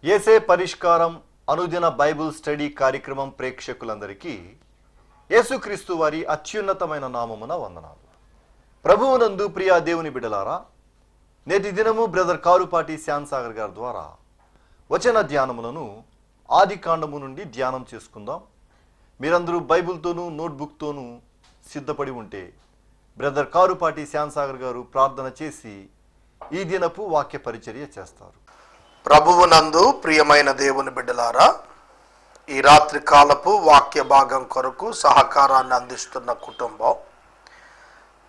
యేసే పరిష్కారం అనుదిన బైబిల్ స్టడీ కార్యక్రమం ప్రేక్షకులందరికీ యేసుక్రీస్తు వారి అత్యున్నతమైన నామమున వందనాలు. ప్రభువునందు ప్రియా దేవుని బిడ్డలారా, నేటి దినము బ్రదర్ కారుపాటి శ్యామ్ సాగర్ గారి ద్వారా వచన ధ్యానములను ఆది కాండము నుండి ధ్యానం చేసుకుందాం. మీరందరూ బైబిల్తోనూ నోట్బుక్తోనూ సిద్ధపడి ఉంటే బ్రదర్ కారుపాటి శ్యామ్ సాగర్ గారు ప్రార్థన చేసి ఈ దినపు వాక్య పరిచర్య చేస్తారు. ప్రభువునందు ప్రియమైన దేవుని బిడ్డలారా, ఈ రాత్రి కాలపు వాక్య భాగం కొరకు సహకారాన్ని అందిస్తున్న కుటుంబం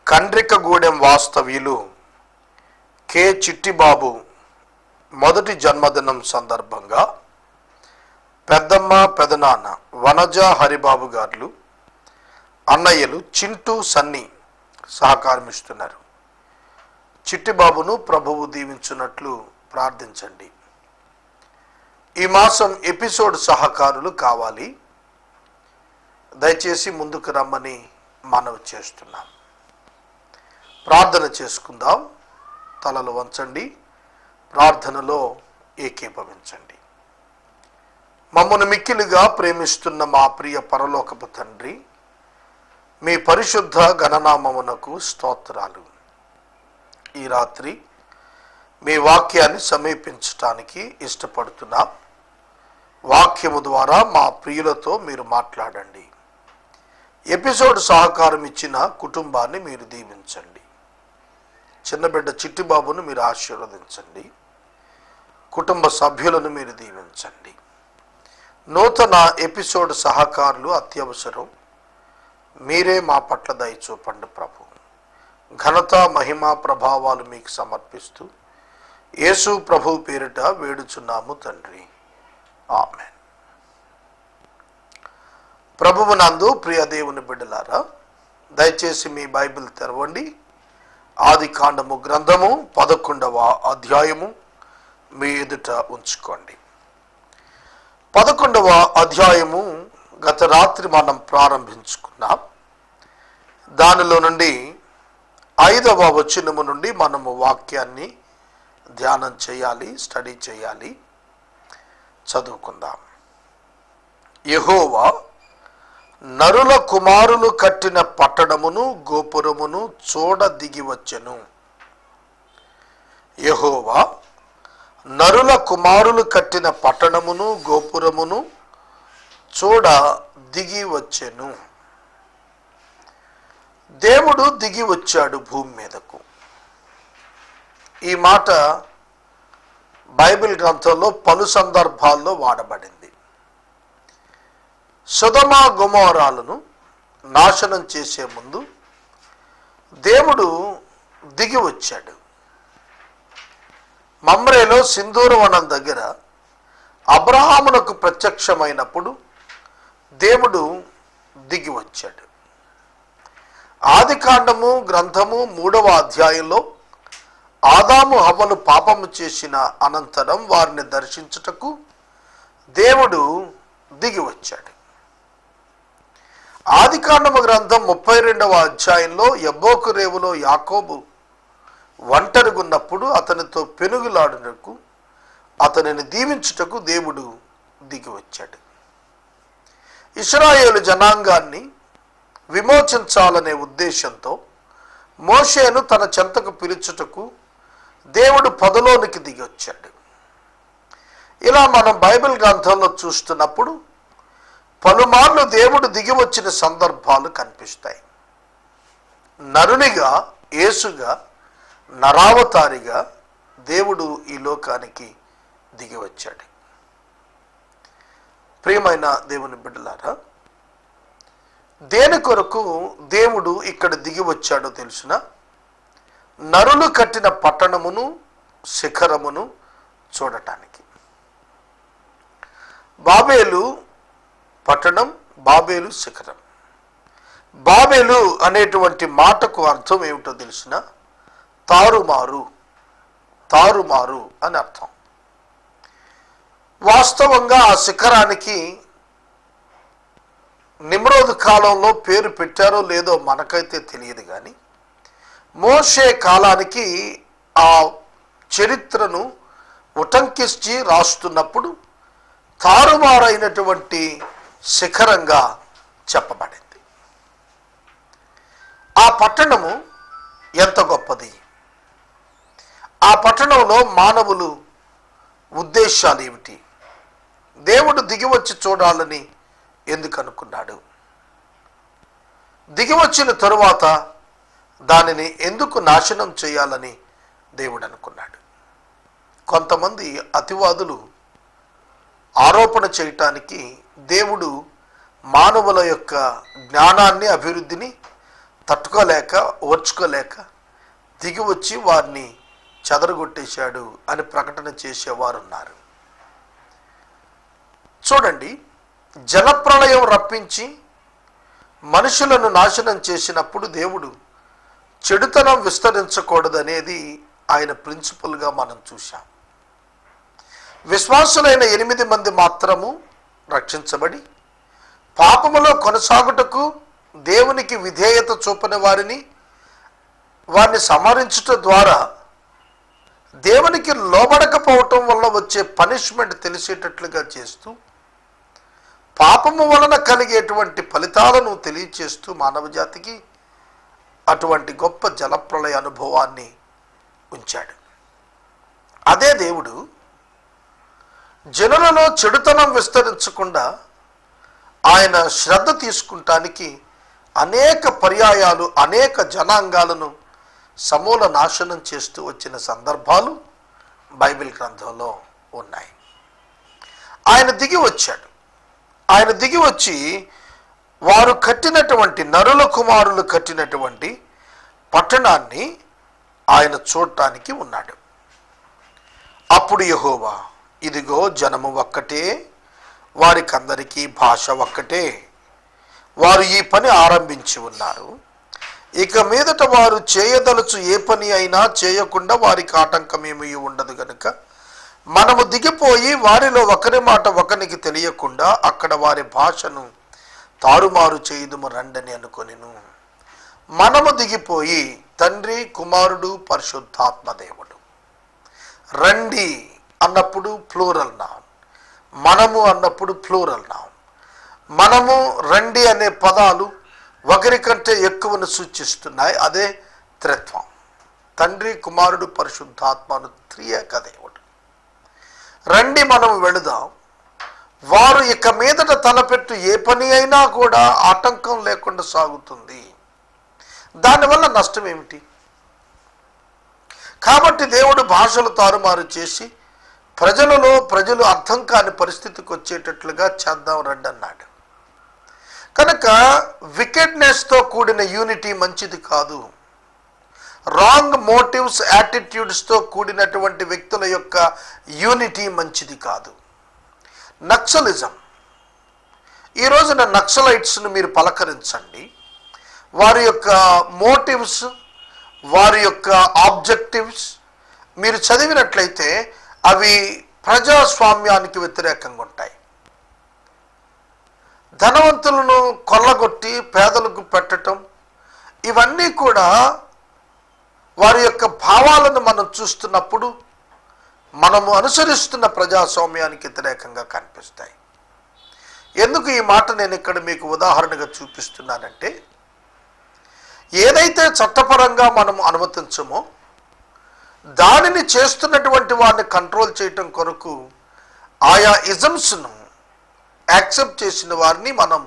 కండ్రికగూడెం వాస్తవ్యులు కె చిట్టిబాబు మొదటి జన్మదినం సందర్భంగా పెద్దమ్మ పెదనాన్న వనజ హరిబాబు గారు అన్నయ్యలు చింటూ సన్నీ సహకారమిస్తున్నారు. చిట్టిబాబును ప్రభువు దీవించున్నట్లు ప్రార్థించండి. ఈ మాసం ఎపిసోడ్ సహకారులు కావాలి. దయచేసి ముందుకు రమ్మని మనవి చేస్తున్నాం. ప్రార్థన చేసుకుందాం. తలలు వంచండి, ప్రార్థనలో ఏకీభవించండి. మమ్మను మిక్కిలిగా ప్రేమిస్తున్న మా ప్రియ పరలోకపు తండ్రి, మీ పరిశుద్ధ గణనామమునకు స్తోత్రాలు. ఈ రాత్రి మీ వాక్యాన్ని సమీపించటానికి ఇష్టపడుతున్నాం. వాక్యము ద్వారా మా ప్రియులతో మీరు మాట్లాడండి. ఎపిసోడ్ సహకారం ఇచ్చిన కుటుంబాన్ని మీరు దీవించండి. చిన్నబిడ్డ చిట్టిబాబును మీరు ఆశీర్వదించండి. కుటుంబ సభ్యులను మీరు దీవించండి. నూతన ఎపిసోడ్ సహకారులు అత్యవసరం. మీరే మా పట్ల దయ చూపండి ప్రభు. ఘనత మహిమ ప్రభావాలు మీకు సమర్పిస్తూ యేసు ప్రభు పేరిట వేడుచున్నాము తండ్రి, ఆమేన్. ప్రభువునందు ప్రియ దేవుని బిడ్డలారా, దయచేసి మీ బైబిల్ తెరవండి. ఆది కాండము గ్రంథము 11వ అధ్యాయము మీ ఎదుట ఉంచుకోండి. 11వ అధ్యాయము గత రాత్రి మనం ప్రారంభించుకున్నాం. దానిలో నుండి 5వ వచనము నుండి మనము వాక్యాన్ని ధ్యానం చేయాలి, స్టడీ చేయాలి. చదువుకుందాం. యెహోవా నరుల కుమారులు కట్టిన పట్టణమును గోపురమును చూడ దిగి వచ్చెను. యెహోవా నరుల కుమారులు కట్టిన పట్టణమును గోపురమును చూడ దిగి వచ్చెను. దేవుడు దిగి వచ్చాడు భూమి మీదకు. ఈ మాట బైబిల్ గ్రంథంలో పలు సందర్భాల్లో వాడబడింది. సొదొమ గొమొరాలను నాశనం చేసే ముందు దేవుడు దిగి వచ్చాడు. మమ్రేలో సింధూరవనం దగ్గర అబ్రహామునకు ప్రత్యక్షమైనప్పుడు దేవుడు దిగి వచ్చాడు. ఆది కాండము గ్రంథము 3వ అధ్యాయంలో ఆదాము హవ్వలు పాపము చేసిన అనంతరం వారిని దర్శించుటకు దేవుడు దిగి వచ్చాడు. ఆది కాండము గ్రంథం 32వ అధ్యాయంలో యబ్బోకు రేవులో యాకోబు ఒంటరిగున్నప్పుడు అతనితో పెనుగులాడుటకు, అతనిని దీవించుటకు దేవుడు దిగి వచ్చాడు. ఇశ్రాయేలు జనాంగాన్ని విమోచించాలనే ఉద్దేశంతో మోషేను తన చెంతకు పిలుచుటకు దేవుడు పొదలోనికి దిగి వచ్చాడు. ఇలా మనం బైబిల్ గ్రంథంలో చూస్తున్నప్పుడు పలుమార్లు దేవుడు దిగి వచ్చిన సందర్భాలు కనిపిస్తాయి. నరునిగా, యేసుగా, నరావతారిగా దేవుడు ఈ లోకానికి దిగి వచ్చాడు. ప్రియమైన దేవుని బిడ్డలారా, దేని కొరకు దేవుడు ఇక్కడ దిగి వచ్చాడో తెలుసున? నరులు కట్టిన పట్టణమును శిఖరమును చూడటానికి. బాబేలు పట్టణం, బాబేలు శిఖరం. బాబేలు అనేటువంటి మాటకు అర్థం ఏమిటో తెలిసిన? తారుమారు, తారుమారు అని అర్థం. వాస్తవంగా ఆ శిఖరానికి నిమ్రోదు కాలంలో పేరు పెట్టారో లేదో మనకైతే తెలియదు. కానీ మోషే కాలానికి ఆ చరిత్రను ఉటంకించి రాస్తున్నప్పుడు తారుమారైనటువంటి శిఖరంగా చెప్పబడింది. ఆ పట్టణము ఎంత గొప్పది, ఆ పట్టణంలో మానవులు ఉద్దేశాలు ఏమిటి, దేవుడు దిగివచ్చి చూడాలని ఎందుకు అనుకున్నాడు, దిగివచ్చిన తరువాత దానిని ఎందుకు నాశనం చేయాలని దేవుడు అనుకున్నాడు. కొంతమంది అతివాదులు ఆరోపణ చేయటానికి దేవుడు మానవుల యొక్క జ్ఞానాన్ని అభివృద్ధిని తట్టుకోలేక ఓర్చుకోలేక దిగివచ్చి వారిని చెదరగొట్టేశాడు అని ప్రకటన చేసేవారు ఉన్నారు. చూడండి, జలప్రళయం రప్పించి మనుషులను నాశనం చేసినప్పుడు దేవుడు చెడుతనం విస్తరించకూడదనేది ఆయన ప్రిన్సిపల్గా మనం చూశాం. విశ్వాసులైన 8 మంది మాత్రము రక్షించబడి పాపములో కొనసాగుటకు దేవునికి విధేయత చూపని వారిని సంహరించటం ద్వారా దేవునికి లోబడకపోవటం వల్ల వచ్చే పనిష్మెంట్ తెలిసేటట్లుగా చేస్తూ పాపము వలన కలిగేటువంటి ఫలితాలను తెలియచేస్తూ మానవ జాతికి అటువంటి గొప్ప జలప్రళయ అనుభవాన్ని ఉంచాడు. అదే దేవుడు జనులలో చెడుతనం విస్తరించకుండా ఆయన శ్రద్ధ తీసుకుంటానికి అనేక పర్యాయాలు అనేక జనాంగాలను సమూల నాశనం చేస్తూ వచ్చిన సందర్భాలు బైబిల్ గ్రంథంలో ఉన్నాయి. ఆయన దిగి వచ్చాడు. ఆయన దిగి వచ్చి వారు కట్టినటువంటి నరుల కుమారులు కట్టినటువంటి పట్టణాన్ని ఆయన చూడటానికి ఉన్నాడు. అప్పుడు యెహోవా, ఇదిగో జనము ఒక్కటే, వారికందరికీ భాష ఒక్కటే, వారు ఈ పని ఆరంభించి ఉన్నారు. ఇక మీదట వారు చేయదలుచు ఏ పని అయినా చేయకుండా వారికి ఆటంకమేమీ ఉండదు గనుక మనము దిగిపోయి వారిలో ఒకరి మాట ఒకరికి తెలియకుండా అక్కడ వారి భాషను తారుమారు చేయుదుము రండని అనుకొనిను. మనము దిగిపోయి తండ్రి, కుమారుడు, పరిశుద్ధాత్మ దేవుడు. రండి అన్నప్పుడు ప్లూరల్ నౌన్, మనము అన్నప్పుడు ప్లూరల్ నౌన్. మనము, రండి అనే పదాలు ఒకరికంటే ఎక్కువను సూచిస్తున్నాయి. అదే త్రిత్వం. తండ్రి, కుమారుడు, పరిశుద్ధాత్మను త్రియేక దేవుడు. రండి మనం వెళుదాం. వారు ఇక మీదట తలపెట్టు ఏ పని అయినా కూడా ఆటంకం లేకుండా సాగుతుంది. దానివల్ల నష్టం ఏమిటి? కాబట్టి దేవుడు భాషలు తారుమారు చేసి ప్రజలు అర్థం కాని పరిస్థితికి వచ్చేటట్లుగా చేద్దాం రండి అన్నాడు. కనుక వికెడ్నెస్తో కూడిన యూనిటీ మంచిది కాదు. రాంగ్ మోటివ్స్, యాటిట్యూడ్స్తో కూడినటువంటి వ్యక్తుల యొక్క యూనిటీ మంచిది కాదు. నక్సలిజం, ఈ రోజున నక్సలైట్స్ను మీరు పలకరించండి. వారి యొక్క మోటివ్స్, వారి యొక్క ఆబ్జెక్టివ్స్ మీరు చదివినట్లయితే అవి ప్రజాస్వామ్యానికి వ్యతిరేకంగా ఉంటాయి. ధనవంతులను కొల్లగొట్టి పేదలకు పెట్టడం, ఇవన్నీ కూడా వారి యొక్క భావాలను మనం చూస్తున్నప్పుడు మనము అనుసరిస్తున్న ప్రజాస్వామ్యానికి వ్యతిరేకంగా కనిపిస్తాయి. ఎందుకు ఈ మాట నేను ఇక్కడ మీకు ఉదాహరణగా చూపిస్తున్నానంటే, ఏదైతే చట్టపరంగా మనం అనుమతించమో దానిని చేస్తున్నటువంటి వారిని కంట్రోల్ చేయటం కొరకు ఆయా ఇజమ్స్ను యాక్సెప్ట్ చేసిన వారిని మనం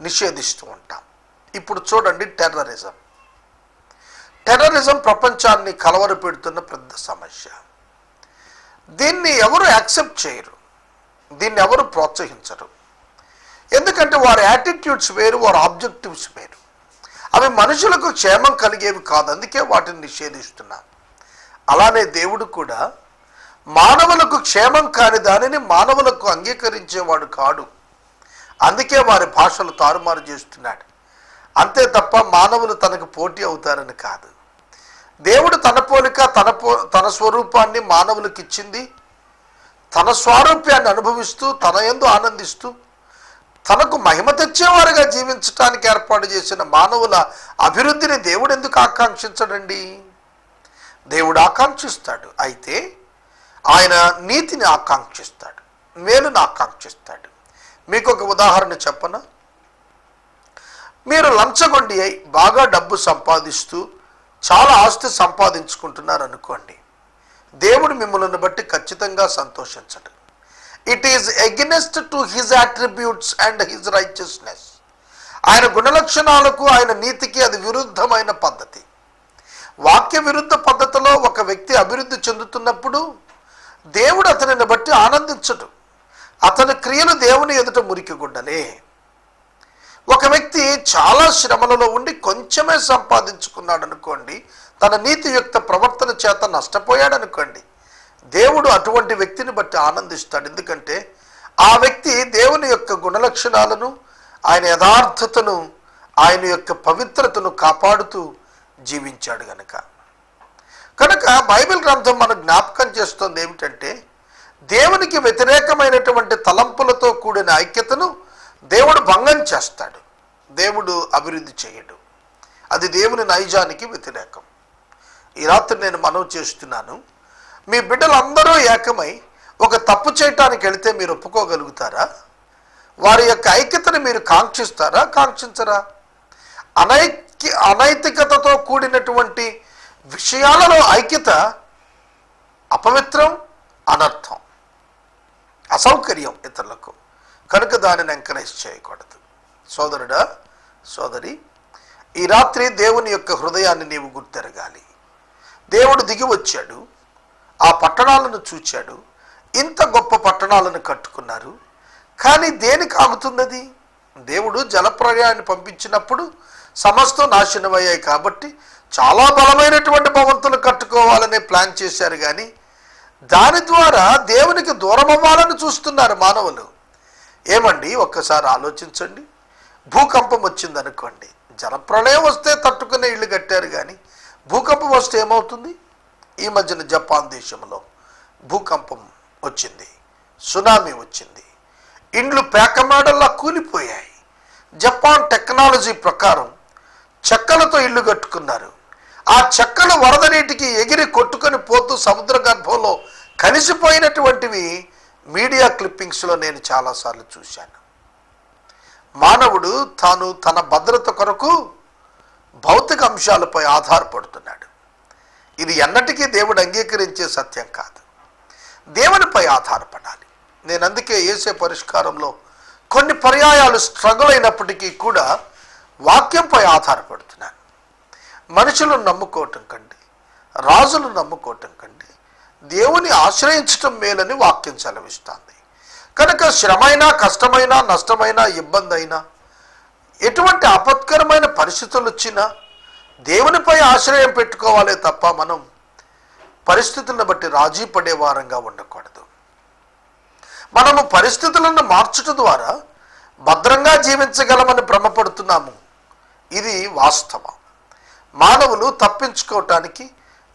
నిషేధిస్తూ ఉంటాం. ఇప్పుడు చూడండి, టెర్రరిజం ప్రపంచాన్ని కలవరపెడుతున్న పెద్ద సమస్య. దీన్ని ఎవరు యాక్సెప్ట్ చేయరు, దీన్ని ఎవరు ప్రోత్సహించరు. ఎందుకంటే వారి యాటిట్యూడ్స్ వేరు, వారి ఆబ్జెక్టివ్స్ వేరు. అవి మనుషులకు క్షేమం కలిగేవి కాదు, అందుకే వాటిని నిషేధిస్తున్నాం. అలానే దేవుడు కూడా మానవులకు క్షేమం కాని దానిని మానవులకు అంగీకరించేవాడు కాడు. అందుకే వారి భాషలు తారుమారు చేస్తున్నాడు. అంతే తప్ప మానవులు తనకు పోటీ అవుతారని కాదు. దేవుడు తన పోలిక, తన స్వరూపాన్ని మానవులకు ఇచ్చింది. తన స్వారూప్యాన్ని అనుభవిస్తూ, తన యందు ఆనందిస్తూ, తనకు మహిమ తెచ్చేవారుగా జీవించటానికి ఏర్పాటు చేసిన మానవుల అభివృద్ధిని దేవుడు ఎందుకు ఆకాంక్షించడండి? దేవుడు ఆకాంక్షిస్తాడు. అయితే ఆయన నీతిని ఆకాంక్షిస్తాడు, మేలుని ఆకాంక్షిస్తాడు. మీకు ఒక ఉదాహరణ చెప్పనా? మీరు లంచగొండి అయి బాగా డబ్బు సంపాదిస్తూ చాలా ఆస్తి సంపాదించుకుంటున్నారు అనుకోండి, దేవుడు మిమ్మల్ని బట్టి ఖచ్చితంగా సంతోషించడు. It is against to his attributes and his righteousness. ఆయన గుణలక్షణాలకు, ఆయన నీతికి అది విరుద్ధమైన పద్ధతి. వాక్య విరుద్ధ పద్ధతిలో ఒక వ్యక్తి అభివృద్ధి చెందుతున్నప్పుడు దేవుడు అతనిని బట్టి ఆనందించడు. అతని క్రియలు దేవుని ఎదుట మురికి గుడ్డలే. ఒక వ్యక్తి చాలా శ్రమలలో ఉండి కొంచెమే సంపాదించుకున్నాడు అనుకోండి, తన నీతియుక్త ప్రవర్తన చేత నష్టపోయాడు అనుకోండి, దేవుడు అటువంటి వ్యక్తిని బట్టి ఆనందిస్తాడు. ఎందుకంటే ఆ వ్యక్తి దేవుని యొక్క గుణలక్షణాలను, ఆయన యథార్థతను, ఆయన యొక్క పవిత్రతను కాపాడుతూ జీవించాడు కనుక బైబిల్ గ్రంథం మనకు జ్ఞాపకం చేస్తుంది ఏమిటంటే, దేవునికి వ్యతిరేకమైనటువంటి తలంపులతో కూడిన ఐక్యతను దేవుడు భంగం చేస్తాడు, దేవుడు అభివృద్ధి చేయడు. అది దేవుని నైజానికి వ్యతిరేకం. ఈ రాత్రి నేను మనవి చేస్తున్నాను, మీ బిడ్డలందరూ ఏకమై ఒక తప్పు చేయటానికి వెళితే మీరు ఒప్పుకోగలుగుతారా? వారి యొక్క ఐక్యతను మీరు కాంక్షిస్తారా, కాంక్షించరా? అనైతికతతో కూడినటువంటి విషయాలలో ఐక్యత అపవిత్రం, అనర్థం, అసౌకర్యం ఇతరులకు. కనుక దానిని ఎంకరేజ్ చేయకూడదు. సోదరుడా, సోదరి, ఈ రాత్రి దేవుని యొక్క హృదయాన్ని నీవు గుర్తెరగాలి. దేవుడు దిగి వచ్చాడు, ఆ పట్టణాలను చూచాడు. ఇంత గొప్ప పట్టణాలను కట్టుకున్నారు, కానీ దేనికి ఆగుతున్నది? దేవుడు జలప్రళయాన్ని పంపించినప్పుడు సమస్తం నాశనమయ్యాయి కాబట్టి చాలా బలమైనటువంటి భవంతులు కట్టుకోవాలనే ప్లాన్ చేశారు, కానీ దాని ద్వారా దేవునికి దూరం అవ్వాలని చూస్తున్నారు మానవులు. ఏమండి, ఒక్కసారి ఆలోచించండి. భూకంపం వచ్చిందనుకోండి, జలప్రళయం వస్తే తట్టుకునే ఇళ్ళు కట్టారు, కానీ భూకంపం వస్తే ఏమవుతుంది? ఈ మధ్యన జపాన్ దేశంలో భూకంపం వచ్చింది, సునామీ వచ్చింది, ఇండ్లు పేకమాడల్లా కూలిపోయాయి. జపాన్ టెక్నాలజీ ప్రకారం చెక్కలతో ఇల్లు కట్టుకున్నారు. ఆ చెక్కలు వరద నీటికి ఎగిరి కొట్టుకొని పోతూ సముద్ర గర్భంలో కలిసిపోయినటువంటివి మీడియా క్లిప్పింగ్స్లో నేను చాలాసార్లు చూశాను. మానవుడు తాను తన భద్రత కొరకు భౌతిక అంశాలపై ఆధారపడుతున్నాడు. ఇది ఎన్నటికీ దేవుడు అంగీకరించే సత్యం కాదు. దేవునిపై ఆధారపడాలి. నేను అందుకే యేసే పరిష్కారంలో కొన్ని పర్యాయాలు స్ట్రగుల్ అయినప్పటికీ కూడా వాక్యంపై ఆధారపడుతున్నాను. మనుషులను నమ్ముకోవటం కంటే, రాజులను నమ్ముకోవటం కంటే దేవుని ఆశ్రయించటం మేలని వాక్యం సెలవిస్తుంది. కనుక శ్రమైనా, కష్టమైనా, నష్టమైనా, ఇబ్బంది అయినా, ఎటువంటి ఆపత్కరమైన పరిస్థితులు వచ్చినా దేవునిపై ఆశ్రయం పెట్టుకోవాలే తప్ప మనం పరిస్థితులను బట్టి రాజీ పడే వారంగా ఉండకూడదు. మనము పరిస్థితులను మార్చడం ద్వారా భద్రంగా జీవించగలమని భ్రమపడుతున్నాము. ఇది వాస్తవం. మానవులు తప్పించుకోవటానికి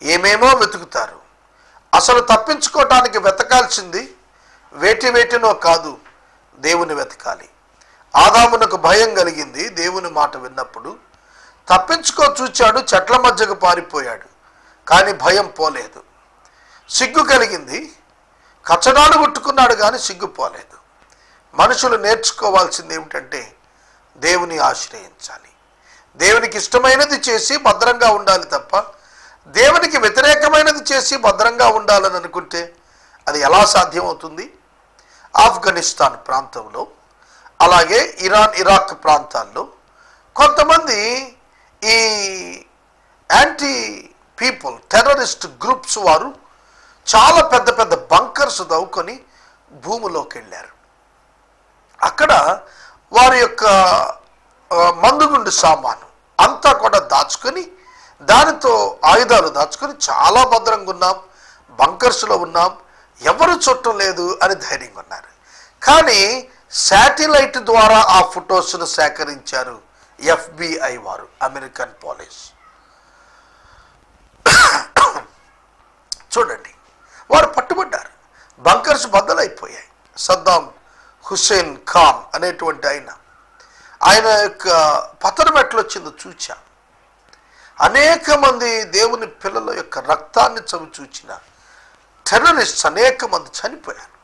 ఏమేమో వెతుకుతారు. అసలు తప్పించుకోవటానికి వెతకాల్సింది వేటినో కాదు, దేవుని వెతకాలి. ఆదామునకు భయం కలిగింది దేవుని మాట విన్నప్పుడు. తప్పించుకో చూచాడు, చెట్ల మధ్యకు పారిపోయాడు, కానీ భయం పోలేదు. సిగ్గు కలిగింది, కచ్చడాలు కొట్టుకున్నాడు, కానీ సిగ్గుపోలేదు. మనుషులు నేర్చుకోవాల్సింది ఏమిటంటే దేవుని ఆశ్రయించాలి. దేవునికి ఇష్టమైనది చేసి భద్రంగా ఉండాలి తప్ప దేవునికి వ్యతిరేకమైనది చేసి భద్రంగా ఉండాలని అనుకుంటే అది ఎలా సాధ్యమవుతుంది? ఆఫ్ఘనిస్తాన్ ప్రాంతంలో, అలాగే ఇరాన్, ఇరాక్ ప్రాంతాల్లో కొంతమంది ఈ యాంటీ పీపుల్ టెర్రరిస్ట్ గ్రూప్స్ వారు చాలా పెద్ద పెద్ద బంకర్స్ దవ్వుకొని భూమిలోకి వెళ్ళారు. అక్కడ వారి యొక్క మందుగుండు సామాను అంతా కూడా దాచుకొని, దానితో ఆయుధాలు దాచుకొని చాలా భద్రంగా ఉన్నాం, బంకర్స్లో ఉన్నాం, ఎవరు చుట్టం లేదు అని ధైర్యంగా ఉన్నారు. కానీ శాటిలైట్ ద్వారా ఆ ఫొటోస్ను సేకరించారు FBI వారు, అమెరికన్ పోలీస్. చూడండి, వారు పట్టుబడ్డారు. బంకర్స్ బద్దలైపోయాయి. సద్దాం హుస్సేన్ ఖాన్ అనేటువంటి ఆయన యొక్క పతనం ఎట్లొచ్చిందో చూచా. అనేక మంది దేవుని పిల్లల యొక్క రక్తాన్ని చవి చూచిన టెర్రరిస్ట్స్ అనేక మంది చనిపోయారు.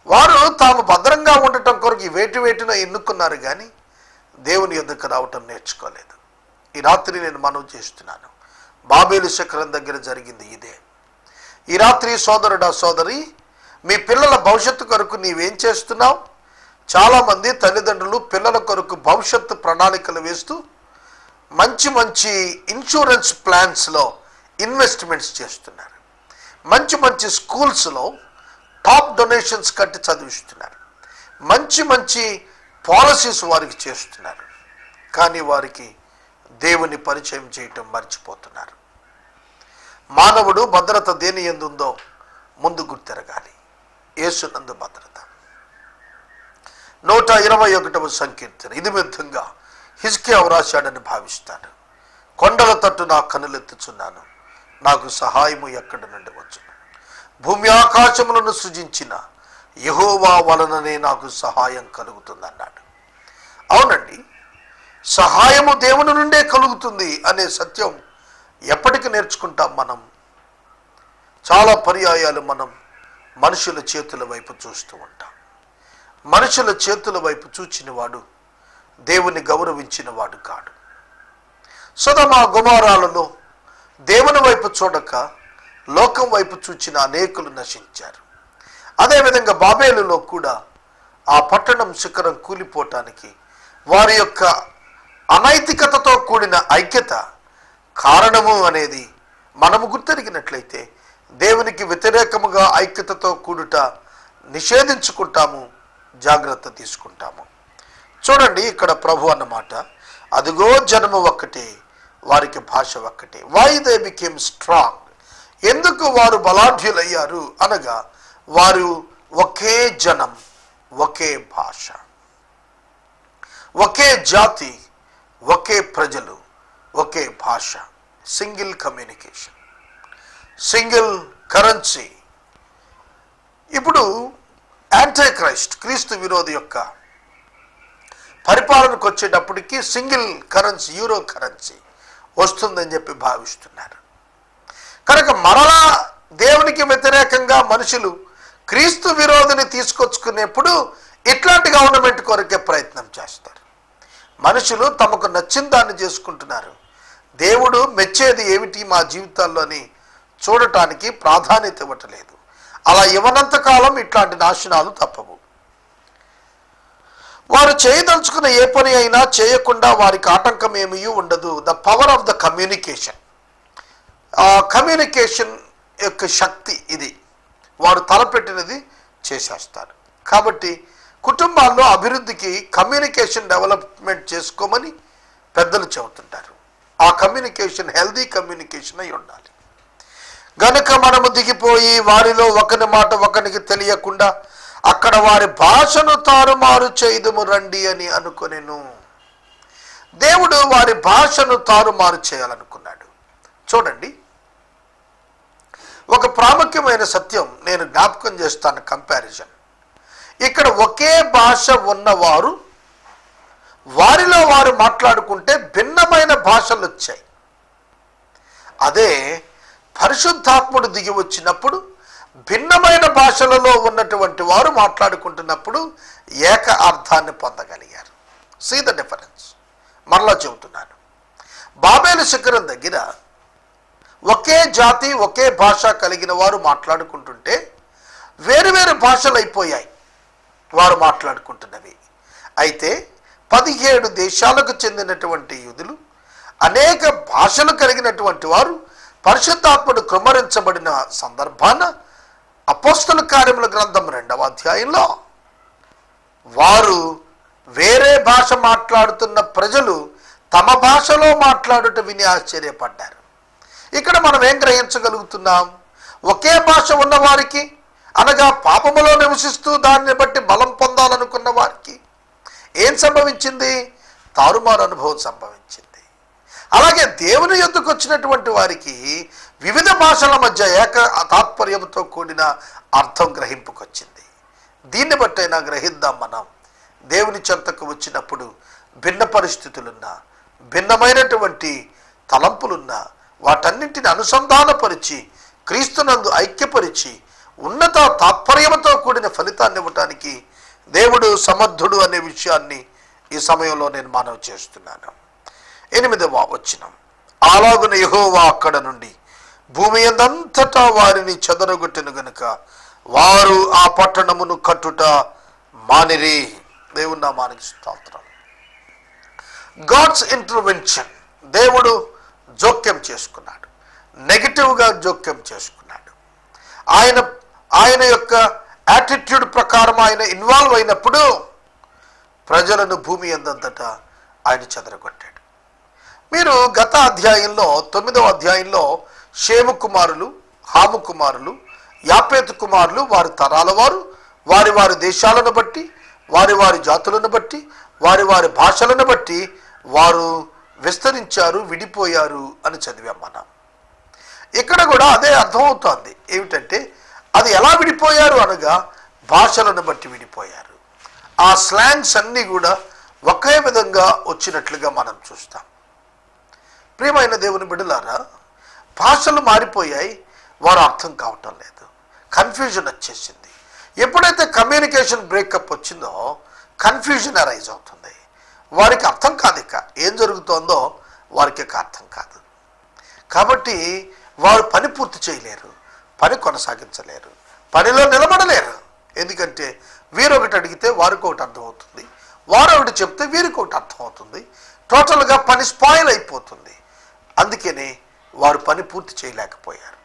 వారు తాము భద్రంగా ఉండటం కొరకు వేటిన ఎన్నుకున్నారు, కానీ దేవుని యొద్దకు రావటం నేర్చుకోలేదు. ఈ రాత్రి నేను మనవి చేస్తున్నాను, బాబేలు శిఖరం దగ్గర జరిగింది ఇదే. ఈ రాత్రి సోదరుడా సోదరి, మీ పిల్లల భవిష్యత్తు కొరకు నీవేం చేస్తున్నావు? చాలామంది తల్లిదండ్రులు పిల్లల కొరకు భవిష్యత్తు ప్రణాళికలు వేస్తూ మంచి మంచి ఇన్సూరెన్స్ ప్లాన్స్లో ఇన్వెస్ట్మెంట్స్ చేస్తున్నారు. మంచి మంచి స్కూల్స్లో టాప్ డొనేషన్స్ కట్టి చదివిస్తున్నారు. మంచి మంచి పాలసీస్ వారికి చేస్తున్నారు. కానీ వారికి దేవుని పరిచయం చేయటం మర్చిపోతున్నారు. మానవుడు భద్రత దేని యందు ఉందో ముందు గుర్తెరగాలి. యేసునందు భద్రత. 121వ సంకీర్తన ఇది విధంగా హిజ్కియా రాశాడని భావిస్తాను. కొండల తట్టు నా కనులెత్తుచున్నాను, నాకు సహాయము ఎక్కడి నుండి వచ్చును? భూమి ఆకాశములను సృజించిన యెహోవా వలననే నాకు సహాయం కలుగుతుందన్నాడు. అవునండి, సహాయము దేవుని నుండే కలుగుతుంది అనే సత్యం ఎప్పటికి నేర్చుకుంటాం మనం? చాలా పర్యాయాలు మనం మనుషుల చేతుల వైపు చూస్తూ ఉంటాం. మనుషుల చేతుల వైపు చూచిన వాడు దేవుని గౌరవించిన వాడు కాడు. సొదొమ గొమొర్రాలలో దేవుని వైపు చూడక లోకం వైపు చూచిన అనేకులు నశించారు. అదేవిధంగా బాబేలులో కూడా ఆ పట్టణం శిఖరం కూలిపోవటానికి వారి యొక్క అనైతికతతో కూడిన ఐక్యత కారణము అనేది మనము గుర్తెరిగినట్లయితే దేవునికి వ్యతిరేకముగా ఐక్యతతో కూడుట నిషేధించుకుంటాము, జాగ్రత్త తీసుకుంటాము. చూడండి, ఇక్కడ ప్రభు అన్నమాట, అదిగో జనము ఒక్కటే, వారికి భాష ఒక్కటే. వై దే బికేమ్ స్ట్రాంగ్, ఎందుకు వారు బలాఢ్యులయ్యారు అనగా వారు ఒకే జనం, ఒకే భాష, ఒకే జాతి, ఒకే ప్రజలు, ఒకే భాష. Single communication, single currency. ఇప్పుడు యాంటీ క్రీస్తు విరోధి యొక్క పరిపాలనకు వచ్చేటప్పటికి సింగిల్ కరెన్సీ, యూరో కరెన్సీ వస్తుందని చెప్పి భావిస్తున్నారు. కనుక మరలా దేవునికి వ్యతిరేకంగా మనుషులు క్రీస్తు విరోధిని తీసుకొచ్చుకునేప్పుడు ఇట్లాంటి గవర్నమెంట్ కొరకే ప్రయత్నం చేస్తారు. మనుషులు తమకు నచ్చిన దాన్ని చేసుకుంటున్నారు. దేవుడు మెచ్చేది ఏమిటి మా జీవితాల్లోని చూడటానికి ప్రాధాన్యత ఇవ్వట్లేదు. అలా ఇవ్వనంత కాలం ఇట్లాంటి నాశనాలు తప్పవు. వారు చేయదలుచుకున్న ఏ పని అయినా చేయకుండా వారికి ఆటంకం ఏమీ ఉండదు. The power of the communication, communication యొక్క శక్తి ఇది. వారు తలపెట్టినది చేసేస్తారు. కాబట్టి కుటుంబాల్లో అభివృద్ధికి కమ్యూనికేషన్ డెవలప్మెంట్ చేసుకోమని పెద్దలు చెబుతుంటారు. ఆ కమ్యూనికేషన్ హెల్దీ కమ్యూనికేషన్ అయి ఉండాలి. గనుక మనము దిగిపోయి వారిలో ఒకని మాట ఒకనికి తెలియకుండా అక్కడ వారి భాషను తారుమారు చేయదుము రండి అని అనుకొనెను. దేవుడు వారి భాషను తారుమారు చేయాలనుకున్నాడు. చూడండి, ఒక ప్రాముఖ్యమైన సత్యం నేను జ్ఞాపకం చేస్తాను. కంపారిజన్. ఇక్కడ ఒకే భాష ఉన్నవారు వారిలో వారు మాట్లాడుకుంటే భిన్నమైన భాషలు వచ్చాయి. అదే పరిశుద్ధాత్ముడు దిగి వచ్చినప్పుడు భిన్నమైన భాషలలో ఉన్నటువంటి వారు మాట్లాడుకుంటున్నప్పుడు ఏక అర్థాన్ని పొందగలిగారు. See the difference. మరలా చెబుతున్నాను, బాబేలు శిఖరం దగ్గర ఒకే జాతి ఒకే భాష కలిగిన వారు మాట్లాడుకుంటుంటే వేరు భాషలు అయిపోయాయి వారు మాట్లాడుకుంటున్నవి. అయితే 17 దేశాలకు చెందినటువంటి యూదులు, అనేక భాషలు కలిగినటువంటి వారు పరిశుద్ధాత్ముడు కృమ్మరించబడిన సందర్భాన అపోస్తల కార్యముల గ్రంథం 2వ అధ్యాయంలో వారు వేరే భాష మాట్లాడుతున్న ప్రజలు తమ భాషలో మాట్లాడుట విని ఆశ్చర్యపడ్డారు. ఇక్కడ మనం ఏం గ్రహించగలుగుతున్నాం? ఒకే భాష ఉన్న వారికి, అనగా పాపములో నివసిస్తూ దాన్ని బట్టి బలం పొందాలనుకున్న వారికి ఏం సంభవించింది? తారుమారు అనుభవం సంభవించింది. అలాగే దేవుని యొద్దకు వచ్చినటువంటి వారికి వివిధ భాషల మధ్య ఏక తాత్పర్యంతో కూడిన అర్థం గ్రహింపుకొచ్చింది. దీన్ని బట్టైనా గ్రహిద్దాం. మనం దేవుని చెంతకు వచ్చినప్పుడు భిన్న పరిస్థితులున్నా, భిన్నమైనటువంటి తలంపులున్నా వాటన్నింటిని అనుసంధానపరిచి క్రీస్తునందు ఐక్యపరిచి ఉన్నత తాత్పర్యంతో కూడిన ఫలితాన్ని ఇవ్వటానికి దేవుడు సమర్థుడు అనే విషయాన్ని ఈ సమయంలో నేను మనవి చేస్తున్నాను. 8వ వచనం, అలాగున యెహోవా అక్కడ నుండి భూమి యందంతటా వారిని చెదరగొట్టిన గనుక వారు ఆ పట్టణమును కట్టుట మానిరి. దేవుని నామానికి స్తోత్రం. గాడ్స్ ఇంటర్వెన్షన్, దేవుడు జోక్యం చేసుకున్నాడు, నెగిటివ్గా జోక్యం చేసుకున్నాడు. ఆయన యొక్క యాటిట్యూడ్ ప్రకారం ఆయన ఇన్వాల్వ్ అయినప్పుడు ప్రజలను భూమి యందంతటా ఆయన చెదరగొట్టాడు. మీరు గత అధ్యాయంలో 9వ అధ్యాయంలో షేము కుమారులు, హాము కుమారులు, యాపేతు కుమారులు వారి తరాల వారు వారి వారి దేశాలను బట్టి, వారి వారి జాతులను బట్టి, వారి వారి భాషలను బట్టి వారు విస్తరించారు, విడిపోయారు అని చదివాం మనం. ఇక్కడ కూడా అదే అర్థమవుతోంది. ఏమిటంటే అది ఎలా విడిపోయారు అనగా భాషలను బట్టి విడిపోయారు. ఆ స్లాంగ్స్ అన్నీ కూడా ఒకే విధంగా వచ్చినట్లుగా మనం చూస్తాం. ప్రియమైన దేవుని బిడ్డలారా, భాషలు మారిపోయాయి, వారు అర్థం కావటం లేదు, కన్ఫ్యూజన్ వచ్చేసింది. ఎప్పుడైతే కమ్యూనికేషన్ బ్రేకప్ వచ్చిందో కన్ఫ్యూజన్ అరైజ్ అవుతుంది. వారికి అర్థం కాదు, ఇక ఏం జరుగుతోందో వారికి అర్థం కాదు. కాబట్టి వారు పని పూర్తి చేయలేరు, పని కొనసాగించలేరు, పనిలో నిలబడలేరు. ఎందుకంటే వీరొకటి అడిగితే వారికి ఒకటి అర్థమవుతుంది, వారు ఒకటి చెప్తే వీరికి ఒకటి అర్థమవుతుంది. టోటల్గా పని స్పాయిల్ అయిపోతుంది. అందుకనే వారు పని పూర్తి చేయలేకపోయారు.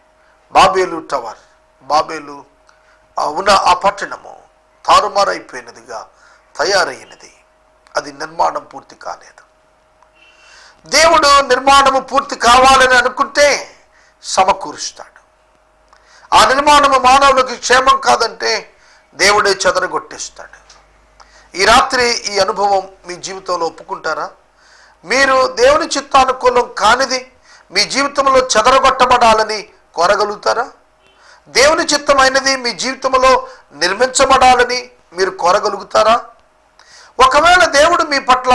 బాబేలు టవర్, బాబేలు ఉన్న ఆ పట్టణము తారుమారైపోయినదిగా తయారైనది. అది నిర్మాణం పూర్తి కాలేదు. దేవుడు నిర్మాణము పూర్తి కావాలని అనుకుంటే సమకూరుస్తాడు. ఆ నిర్మాణము మానవులకు క్షేమం కాదంటే దేవుడే చెదరగొట్టేస్తాడు. ఈ రాత్రి ఈ అనుభవం మీ జీవితంలో ఒప్పుకుంటారా? మీరు దేవుని చిత్తానుకూలం కానిది మీ జీవితంలో చెదరగొట్టబడాలని కోరగలుగుతారా? దేవుని చిత్తమైనది మీ జీవితంలో నిర్మించబడాలని మీరు కోరగలుగుతారా? ఒకవేళ దేవుడు మీ పట్ల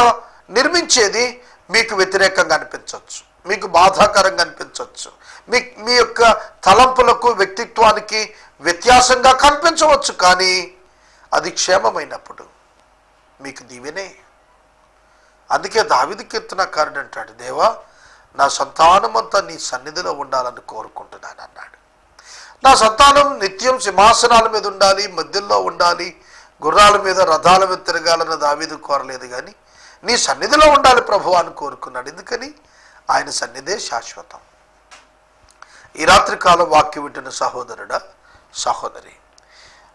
నిర్మించేది మీకు వ్యతిరేకంగా అనిపించవచ్చు, మీకు బాధాకరంగా అనిపించవచ్చు, మీ యొక్క తలంపులకు వ్యక్తిత్వానికి వ్యత్యాసంగా కనిపించవచ్చు. కానీ అది క్షేమమైనప్పుడు మీకు దీవెనే. అందుకే దావీదు కీర్తనకారుడు అంటాడు, దేవా నా సంతానమంతా నీ సన్నిధిలో ఉండాలని కోరుకుంటున్నాను అన్నాడు. నా సంతానం నిత్యం సింహాసనాల మీద ఉండాలి, మధ్యలో ఉండాలి, గుర్రాల మీద రథాల మీద తిరగాలని దావీదు కోరలేదు, కానీ నీ సన్నిధిలో ఉండాలి ప్రభువా అని కోరుకున్నాడు. ఎందుకని? ఆయన సన్నిధే శాశ్వతం. ఈ రాత్రికాలం వాక్యం వింటున్న సహోదరుడా, సహోదరి,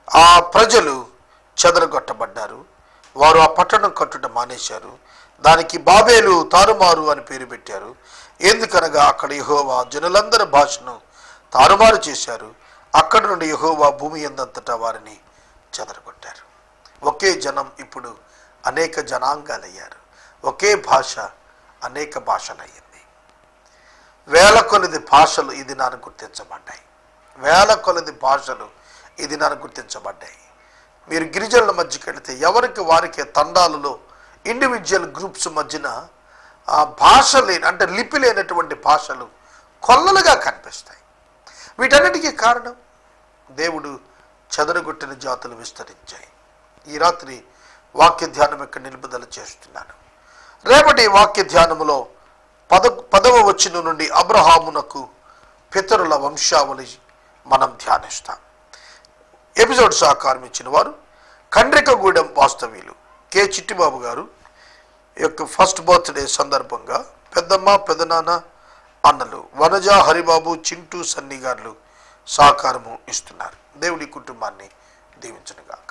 ఆ ప్రజలు చెదరగొట్టబడ్డారు. వారు ఆ పట్టణం కట్టుట మానేశారు. దానికి బాబేలు, తారుమారు అని పేరు పెట్టారు. ఎందుకనగా అక్కడ యెహోవా జనులందరి భాషను తారుమారు చేశారు. అక్కడి నుండి యెహోవా భూమి యందంతటా వారిని చెదరగొట్టారు. ఒకే జనం ఇప్పుడు అనేక జనాంగాలయ్యారు. ఒకే భాష అనేక భాషలయ్యింది. వేల కొలది భాషలు ఈ దినాన్ని గుర్తించబడ్డాయి. వేల కొలది భాషలు ఈ దినాన్ని గుర్తించబడ్డాయి. మీరు గిరిజనుల మధ్యకి వెళితే ఎవరికి వారికే తండాలలో ఇండివిజువల్ గ్రూప్స్ మధ్యన ఆ భాష లేని, అంటే లిపి లేనటువంటి భాషలు కొల్లలుగా కనిపిస్తాయి. వీటన్నిటికీ కారణం దేవుడు చెదరగొట్టిన జాతులు విస్తరించాయి. ఈ రాత్రి వాక్య ధ్యానం యొక్క నిలుపుదల చేస్తున్నాను. రేపటి వాక్య ధ్యానములో 10వ వచనం నుండి అబ్రహామునకు పితరుల వంశావళి మనం ధ్యానిస్తాం. ఎపిసోడ్ సహకారం ఇచ్చిన వారు కండ్రికగూడెం వాస్తవ్యులు కె చిట్టిబాబు గారు యొక్క ఫస్ట్ బర్త్డే సందర్భంగా పెద్దమ్మ, పెదనాన్న, అన్నలు వనజ, హరిబాబు, చింటూ, సన్ని గారు సహకారము ఇస్తున్నారు. దేవుడి కుటుంబాన్ని దీవించునుగాక.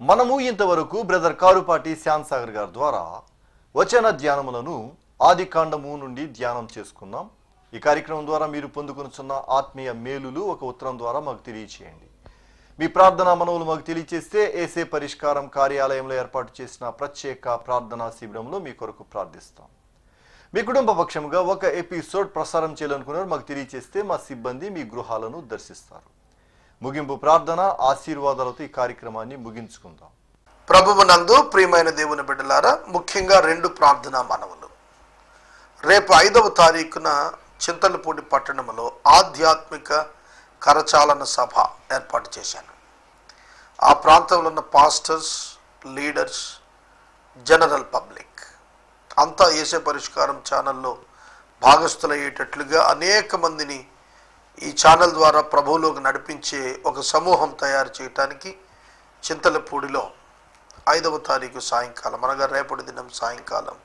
మనము ఇంతవరకు బ్రదర్ కారుపాటి శ్యామ్ సాగర్ గారి ద్వారా వచన ధ్యానములను ఆది కాండము నుండి ధ్యానం చేసుకున్నాం. ఈ కార్యక్రమం ద్వారా మీరు పొందుకొనుచున్న ఆత్మీయ మేలులు ఒక ఉత్తరం ద్వారా మాకు తెలియచేయండి. మీ ప్రార్థనా మనవులు మాకు తెలియచేస్తే ఏసే పరిష్కారం కార్యాలయంలో ఏర్పాటు చేసిన ప్రత్యేక ప్రార్థనా శిబిరంలో మీ కొరకు ప్రార్థిస్తాం. మీ కుటుంబ పక్షముగా ఒక ఎపిసోడ్ ప్రసారం చేయాలనుకున్నారు మాకు తెలియచేస్తే మా సిబ్బంది మీ గృహాలను దర్శిస్తారు. ముగింపు ప్రార్థన ఆశీర్వాదాలతో ఈ కార్యక్రమాన్ని ముగించుకుందాం. ప్రభువునందు ప్రియమైన దేవుని బిడ్డలారా, ముఖ్యంగా 2 ప్రార్థనా మనవులు. రేపు 5వ తారీఖున చింతలపూడి పట్టణంలో ఆధ్యాత్మిక కరచాలన సభ ఏర్పాటు చేశాను. ఆ ప్రాంతంలో ఉన్న పాస్టర్స్, లీడర్స్, జనరల్ పబ్లిక్ అంతా యేసే పరిష్కారం ఛానల్లో భాగస్థులయ్యేటట్లుగా అనేక మందిని ఈ ఛానల్ ద్వారా ప్రభువులోకి నడిపించే ఒక సమూహం తయారు చేయటానికి చింతలపూడిలో 5వ తారీఖు సాయంకాలం, అనగా రేపటి దినం సాయంకాలం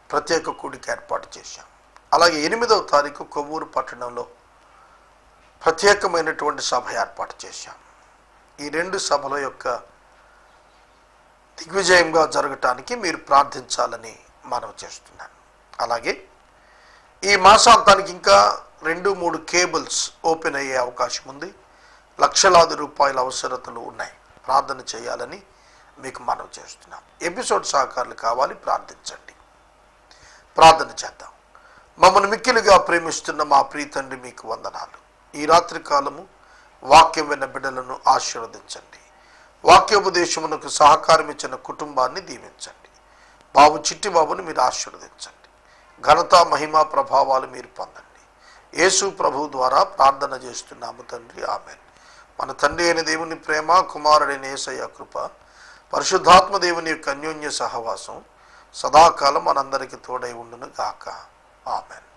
ప్రత్యేక కూడిక ఏర్పాటు చేశాం. అలాగే 8వ తారీఖు కొవ్వూరు పట్టణంలో ప్రత్యేకమైనటువంటి సభ ఏర్పాటు చేశాం. ఈ 2 సభల యొక్క దిగ్విజయంగా జరగటానికి మీరు ప్రార్థించాలని మనవి చేస్తున్నాను. అలాగే ఈ మాసాంతానికి ఇంకా 2-3 కేబుల్స్ ఓపెన్ అయ్యే అవకాశం ఉంది. లక్షలాది రూపాయల అవసరతలు ఉన్నాయి. ప్రార్థన చేయాలని మీకు మనవి చేస్తున్నాం. ఎపిసోడ్ సహకారులు కావాలి, ప్రార్థించండి. ప్రార్థన చేద్దాం. మమ్మల్ని మిక్కిలిగా ప్రేమిస్తున్న మా ప్రియ తండ్రి, మీకు వందనాలు. ఈ రాత్రి కాలము వాక్యం విన్న బిడ్డలను ఆశీర్వదించండి. వాక్యోపదేశమునకు సహకారం ఇచ్చిన కుటుంబాన్ని దీవించండి. బాబు చిట్టి బాబుని మీరు ఆశీర్వదించండి. ఘనత, మహిమ, ప్రభావాలు మీరు పొందండి. యేసు ప్రభు ద్వారా ప్రార్థన చేస్తున్నాము తండ్రి, ఆమేన్. మన తండ్రి అయిన దేవుని ప్రేమ, కుమారుడైన యేసయ్య కృప, పరిశుద్ధాత్మ దేవుని యొక్క అన్యోన్య సహవాసం సదాకాలం మనందరికీ తోడై ఉండును గాక. ఆమేన్.